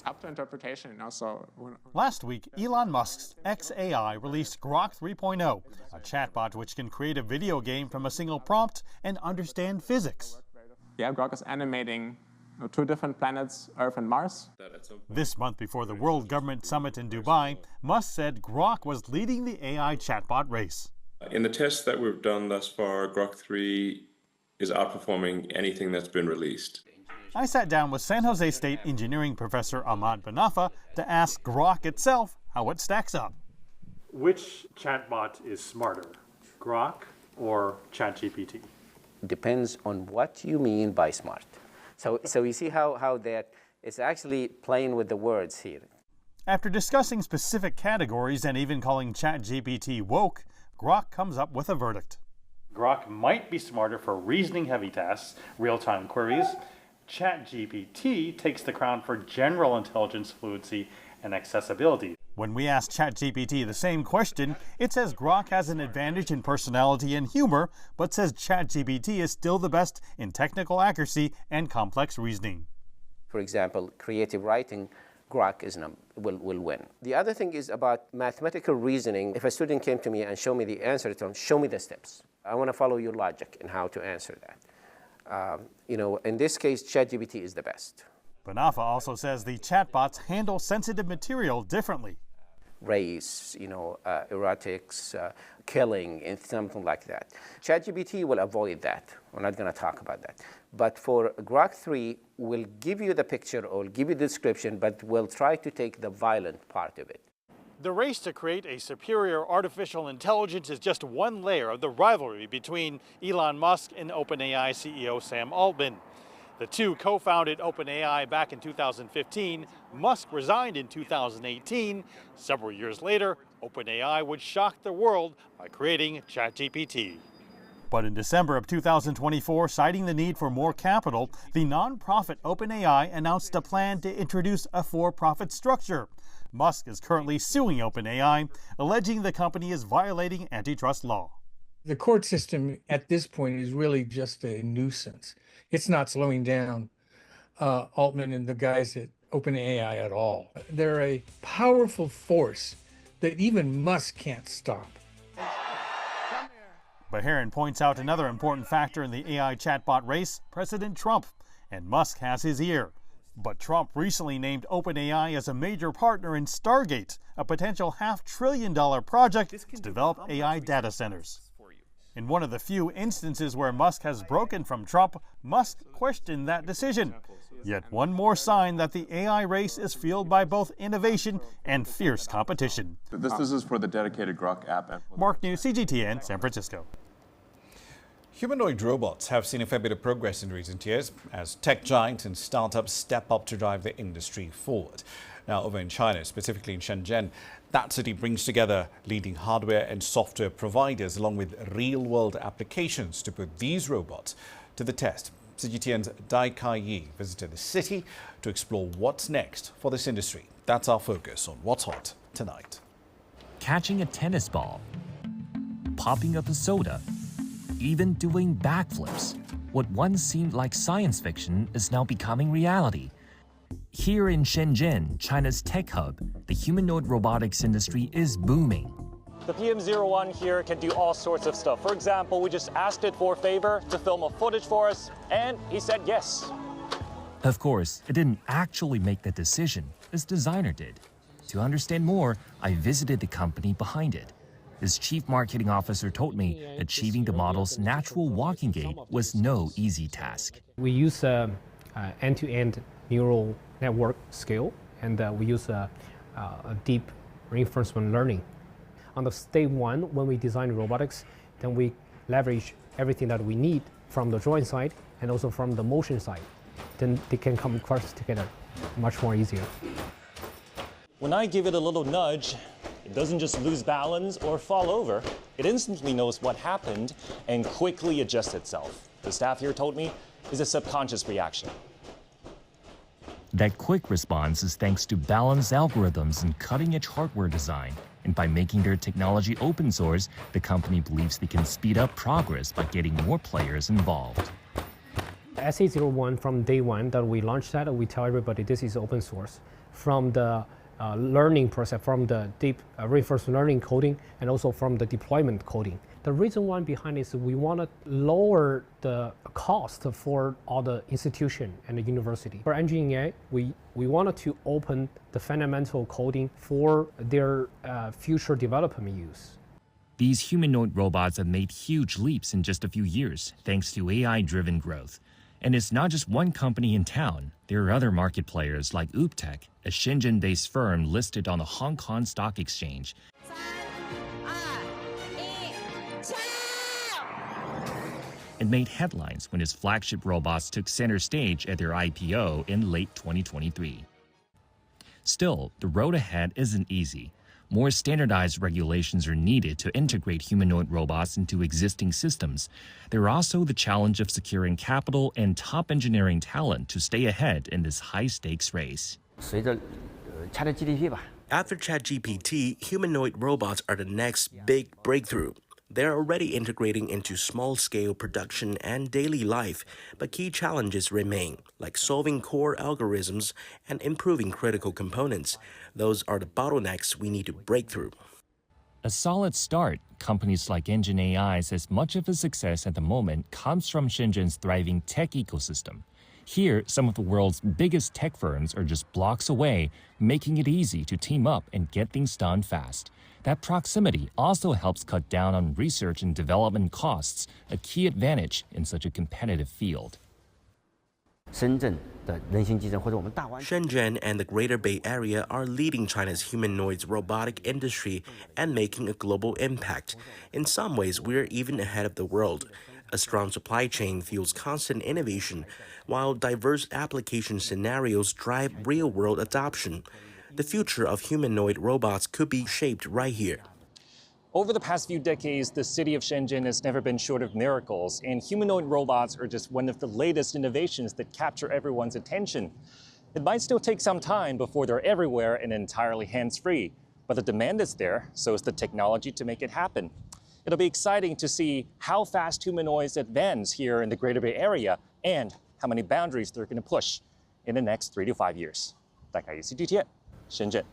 it's up to interpretation, So last week, Elon Musk's xAI released Grok 3.0, a chatbot which can create a video game from a single prompt and understand physics. Yeah, Grok is animating 2 different planets, Earth and Mars. This month, before the World Government Summit in Dubai, Musk said Grok was leading the AI chatbot race. In the tests that we've done thus far, Grok 3 is outperforming anything that's been released. I sat down with San Jose State engineering professor Ahmad Banafa to ask Grok itself how it stacks up. Which chatbot is smarter, Grok or ChatGPT? Depends on what you mean by smart. So you see how that is actually playing with the words here. After discussing specific categories and even calling ChatGPT woke, Grok comes up with a verdict. Grok might be smarter for reasoning-heavy tasks, real-time queries. ChatGPT takes the crown for general intelligence, fluency, and accessibility. When we asked ChatGPT the same question, it says Grok has an advantage in personality and humor, but says ChatGPT is still the best in technical accuracy and complex reasoning. For example, creative writing, Grok will win. The other thing is about mathematical reasoning. If a student came to me and showed me the answer, to show me the steps. I want to follow your logic in how to answer that. In this case, ChatGPT is the best. Banafa also says the chatbots handle sensitive material differently. Race, erotics, killing, and something like that. ChatGPT will avoid that. We're not going to talk about that. But for Grok 3, we'll give you the picture or give you the description, but we'll try to take the violent part of it. The race to create a superior artificial intelligence is just one layer of the rivalry between Elon Musk and OpenAI CEO Sam Altman. The two co-founded OpenAI back in 2015. Musk resigned in 2018. Several years later, OpenAI would shock the world by creating ChatGPT. But in December of 2024, citing the need for more capital, the nonprofit OpenAI announced a plan to introduce a for-profit structure. Musk is currently suing OpenAI, alleging the company is violating antitrust law. The court system at this point is really just a nuisance. It's not slowing down Altman and the guys at OpenAI at all. They're a powerful force that even Musk can't stop. Baharin points out another important factor in the AI chatbot race, President Trump, and Musk has his ear. But Trump recently named OpenAI as a major partner in Stargate, a potential $500 billion project to develop AI data centers. In one of the few instances where Musk has broken from Trump, Musk questioned that decision. Yet one more sign that the AI race is fueled by both innovation and fierce competition. This is for the dedicated Grok app. Mark New, CGTN, San Francisco. Humanoid robots have seen a fair bit of progress in recent years as tech giants and startups step up to drive the industry forward. Now, over in China, specifically in Shenzhen, that city brings together leading hardware and software providers along with real-world applications to put these robots to the test. CGTN's Dai Kai-yi visited the city to explore what's next for this industry. That's our focus on What's Hot tonight. Catching a tennis ball, popping up a soda, even doing backflips. What once seemed like science fiction is now becoming reality. Here in Shenzhen, China's tech hub, the humanoid robotics industry is booming. The PM01 here can do all sorts of stuff. For example, we just asked it for a favor to film a footage for us, and he said yes. Of course, it didn't actually make the decision, its designer did. To understand more, I visited the company behind it. Its chief marketing officer told me achieving the model's natural walking gait was no easy task. We use end-to-end neural network scale, and we use a deep reinforcement learning. On the stage one, when we design robotics, then we leverage everything that we need from the drawing side and also from the motion side. Then they can come across together much more easier. When I give it a little nudge, it doesn't just lose balance or fall over. It instantly knows what happened and quickly adjusts itself. The staff here told me is a subconscious reaction. That quick response is thanks to balanced algorithms and cutting-edge hardware design. And by making their technology open source, the company believes they can speed up progress by getting more players involved. SA01 from day one that we launched that, we tell everybody this is open source. From the learning process, from the deep reinforcement learning coding, and also from the deployment coding. The reason why behind is we want to lower the cost for all the institution and the university. For engineering AI, we wanted to open the fundamental coding for their future development use. These humanoid robots have made huge leaps in just a few years, thanks to AI-driven growth. And it's not just one company in town. There are other market players like Ooptech, a Shenzhen-based firm listed on the Hong Kong Stock Exchange. It made headlines when its flagship robots took center stage at their IPO in late 2023. Still, the road ahead isn't easy. More standardized regulations are needed to integrate humanoid robots into existing systems. There are also the challenge of securing capital and top engineering talent to stay ahead in this high-stakes race. After ChatGPT, humanoid robots are the next big breakthrough. They're already integrating into small-scale production and daily life, but key challenges remain, like solving core algorithms and improving critical components. Those are the bottlenecks we need to break through. A solid start. Companies like Engine AI says much of its success at the moment comes from Shenzhen's thriving tech ecosystem. Here, some of the world's biggest tech firms are just blocks away, making it easy to team up and get things done fast. That proximity also helps cut down on research and development costs, a key advantage in such a competitive field. Shenzhen and the Greater Bay Area are leading China's humanoids robotic industry and making a global impact. In some ways, we're even ahead of the world. A strong supply chain fuels constant innovation, while diverse application scenarios drive real-world adoption. The future of humanoid robots could be shaped right here. Over the past few decades, the city of Shenzhen has never been short of miracles, and humanoid robots are just one of the latest innovations that capture everyone's attention. It might still take some time before they're everywhere and entirely hands-free, but the demand is there, so is the technology to make it happen. It'll be exciting to see how fast humanoids advance here in the Greater Bay Area and how many boundaries they're going to push in the next 3 to 5 years. 大概CGTN 深圳